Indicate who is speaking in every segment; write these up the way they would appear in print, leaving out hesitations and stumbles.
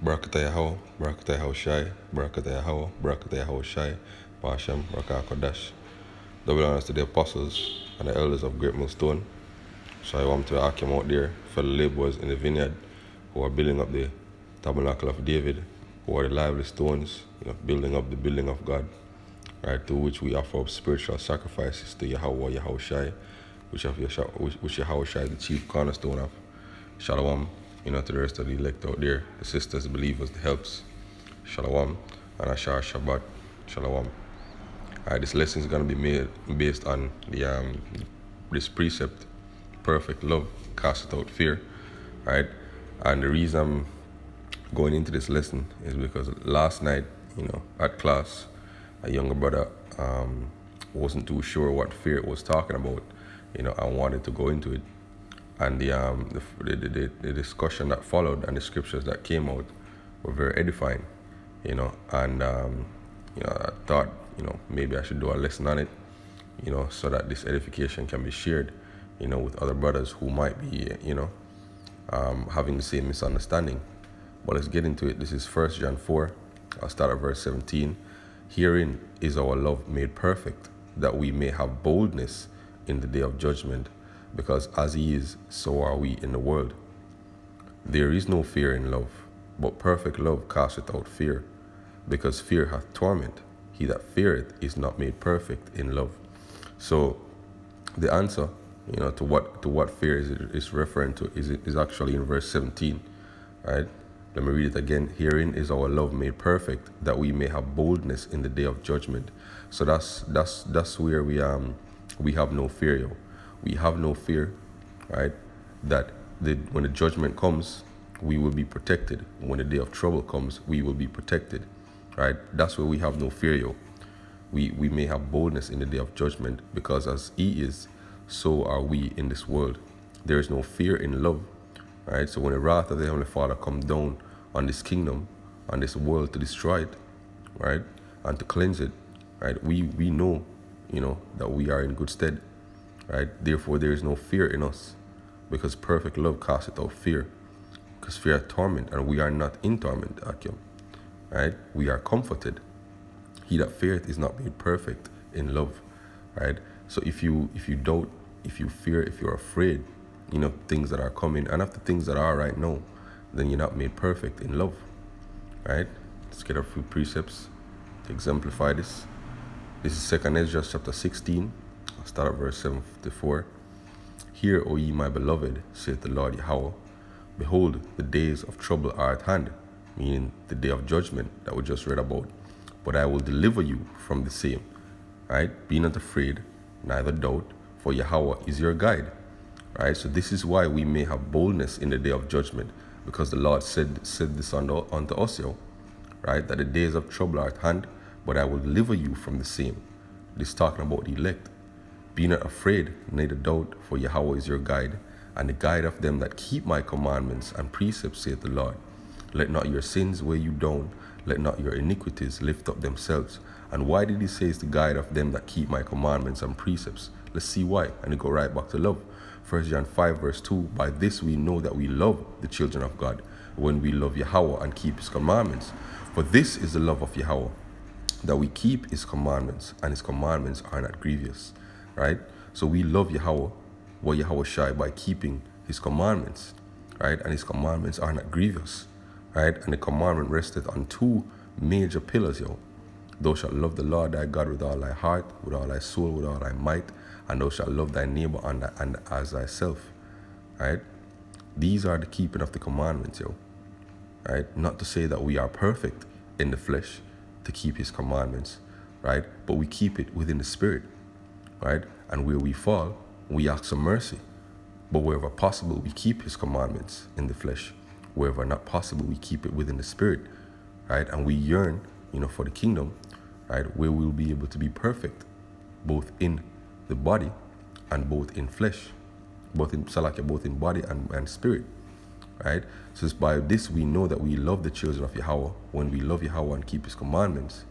Speaker 1: Barakatah Yahweh, Barakatah Yahushai, Barakatah Yahweh, Barakatah Yahushai, Bashem, Barakah Kodash. Double honors to the apostles and the elders of Great Millstone. So I want to Akim out there, fellow laborers in the vineyard who are building up the tabernacle of David, who are the lively stones, building up the building of God, right, to which we offer up spiritual sacrifices to Yahweh, Yahushai, which Yahushai is the chief cornerstone of. Shalom, to the rest of the elect out there, the sisters, the believers, the helps. Shalom, and Ashar Shabbat. Shalom. Alright, this lesson is going to be made based on this precept, perfect love casteth out fear. Right, and the reason I'm going into this lesson is because last night, at class, a younger brother wasn't too sure what fear it was talking about. I wanted to go into it, and the discussion that followed and the scriptures that came out were very edifying. And I thought, maybe I should do a lesson on it, so that this edification can be shared, with other brothers who might be, having the same misunderstanding. But let's get into it. This is 1 John 4. I'll start at verse 17. Herein is our love made perfect, that we may have boldness in the day of judgment, because as he is, so are we in the world. There is no fear in love, but perfect love casteth out fear, because fear hath torment. He that feareth is not made perfect in love. So the answer, to what fear is referring to is actually in verse 17, right? Let me read it again. Herein is our love made perfect, that we may have boldness in the day of judgment. So that's where we have no fear, yo. We have no fear, right? That when the judgment comes, we will be protected. When the day of trouble comes, we will be protected, right? That's where we have no fear, yo. We may have boldness in the day of judgment, because as he is, so are we in this world. There is no fear in love, right? So when the wrath of the Heavenly Father comes down on this kingdom, on this world to destroy it, right, and to cleanse it, right, we know, that we are in good stead, right? Therefore, there is no fear in us, because perfect love casteth out fear, because fear hath torment, and we are not in torment, Akim, right? We are comforted. He that feareth is not made perfect in love, right? So if you doubt, if you fear, if you're afraid, things that are coming, and after things that are right now, then you're not made perfect in love, right? Let's get a few precepts to exemplify this. This is 2 Ezra chapter 16. I'll start at verse 74. Hear, O ye my beloved, saith the Lord Yahweh, behold, the days of trouble are at hand, meaning the day of judgment that we just read about. But I will deliver you from the same, right? Be not afraid, neither doubt, for Yahweh is your guide, right? So this is why we may have boldness in the day of judgment, because the Lord said this unto us, right? That the days of trouble are at hand, but I will deliver you from the same. This talking about the elect. Be not afraid, neither doubt, for Yahweh is your guide, and the guide of them that keep my commandments and precepts, saith the Lord. Let not your sins weigh you down, let not your iniquities lift up themselves. And why did he say it's the guide of them that keep my commandments and precepts? Let's see why, and it go right back to love. 1 John 5 verse 2, by this we know that we love the children of God, when we love Yahweh and keep his commandments. For this is the love of Yahweh, that we keep his commandments, and his commandments are not grievous, right? So we love Yahweh, Yahushai, by keeping his commandments, right? And his commandments are not grievous, right? And the commandment rested on two major pillars, Thou shalt love the Lord thy God with all thy heart, with all thy soul, with all thy might, and thou shalt love thy neighbor and as thyself, right? These are the keeping of the commandments, right? Not to say that we are perfect in the flesh to keep his commandments, right? But we keep it within the spirit, right? And where we fall, we ask for mercy. But wherever possible, we keep his commandments in the flesh. Wherever not possible, we keep it within the spirit, right? And we yearn, for the kingdom, right? Where we'll be able to be perfect, both in the body and both in flesh, both in body and spirit, right? So it's by this we know that we love the children of Yahweh, when we love Yahweh and keep his commandments.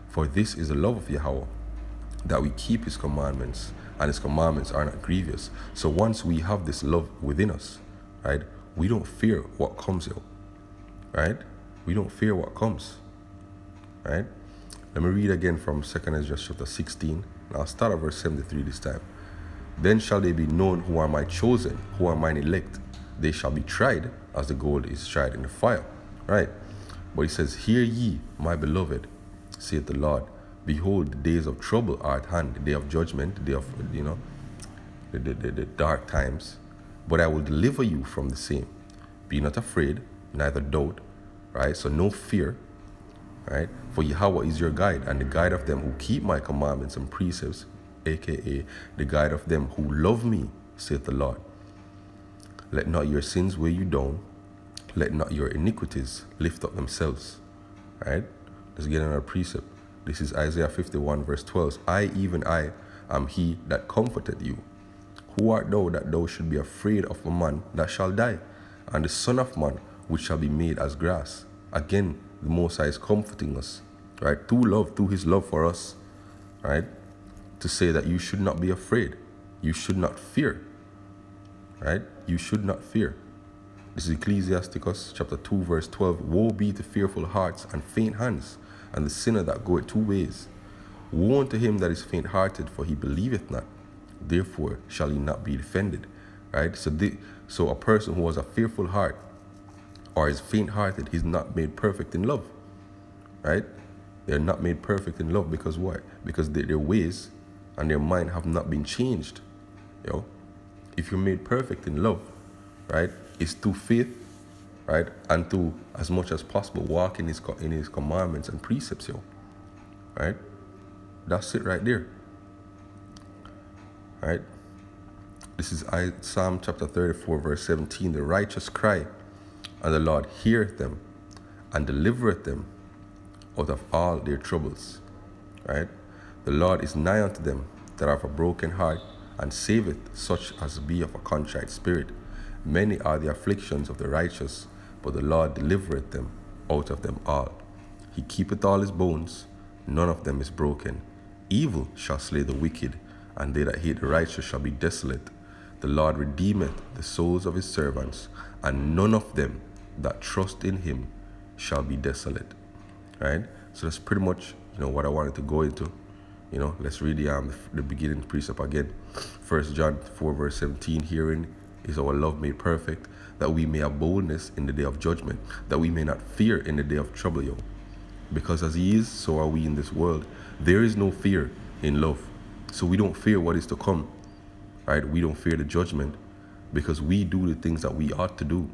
Speaker 1: For this is the love of Yahweh, that we keep his commandments, and his commandments are not grievous. So once we have this love within us, right, we don't fear what comes, right? We don't fear what comes, right? Let me read again from 2nd Ezra chapter 16. And I'll start at verse 73 this time. Then shall they be known who are my chosen, who are mine elect. They shall be tried as the gold is tried in the fire, right? But he says, hear ye, my beloved, saith the Lord. Behold, the days of trouble are at hand, the day of judgment, the day of, the dark times. But I will deliver you from the same. Be not afraid, neither doubt, right? So no fear, right? For Yahweh is your guide, and the guide of them who keep my commandments and precepts, aka the guide of them who love me, saith the Lord. Let not your sins weigh you down. Let not your iniquities lift up themselves. Right? Let's get another precept. This is Isaiah 51 verse 12. I, even I, am he that comforted you. Who art thou that thou should be afraid of a man that shall die, and the son of man which shall be made as grass? Again, the Most High is comforting us, right? Through his love for us, right? To say that you should not be afraid. You should not fear, right? You should not fear. This is Ecclesiasticus chapter 2 verse 12. Woe be to fearful hearts and faint hands, and the sinner that goeth two ways. Woe unto him that is faint-hearted, for he believeth not. Therefore shall he not be defended, right? So a person who has a fearful heart or is faint-hearted, he's not made perfect in love, right? They're not made perfect in love because why? Because their ways and their mind have not been changed. If you're made perfect in love, right, it's through faith, right, and to as much as possible walk in his commandments and precepts, right? That's it right there, right? This is Psalm chapter 34 verse 17. The righteous cry, and the Lord heareth them and delivereth them out of all their troubles, right? The Lord is nigh unto them that have a broken heart, and saveth such as be of a contrite spirit. Many are the afflictions of the righteous, but the Lord delivereth them out of them all. He keepeth all his bones, none of them is broken. Evil shall slay the wicked, and they that hate the righteous shall be desolate. The Lord redeemeth the souls of his servants, and none of them that trust in him shall be desolate. Right? So that's pretty much, what I wanted to go into. Let's read the beginning precept again. 1 John 4 verse 17. Herein is our love made perfect, that we may have boldness in the day of judgment, that we may not fear in the day of trouble, Because as he is, so are we in this world. There is no fear in love. So we don't fear what is to come, right? We don't fear the judgment because we do the things that we ought to do,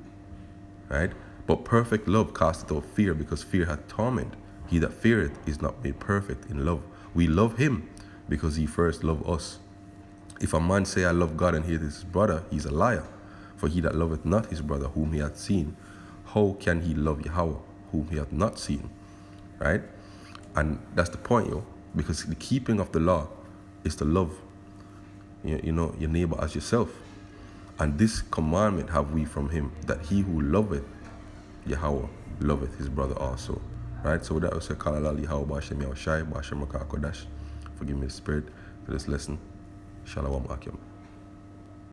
Speaker 1: right? But perfect love casteth out fear, because fear hath torment. He that feareth is not made perfect in love. We love him because he first loved us. If a man say, I love God, and hate his brother, he's a liar. For he that loveth not his brother whom he hath seen, how can he love Yahweh whom he hath not seen? Right? And that's the point, because the keeping of the law is to love your neighbor as yourself. And this commandment have we from him, that he who loveth Yahweh loveth his brother also. Right? So that was a Kalala Yahweh Bashem Yahushai Bashem Rakah Kodash. Forgive me the spirit for this lesson. Shalom Akim.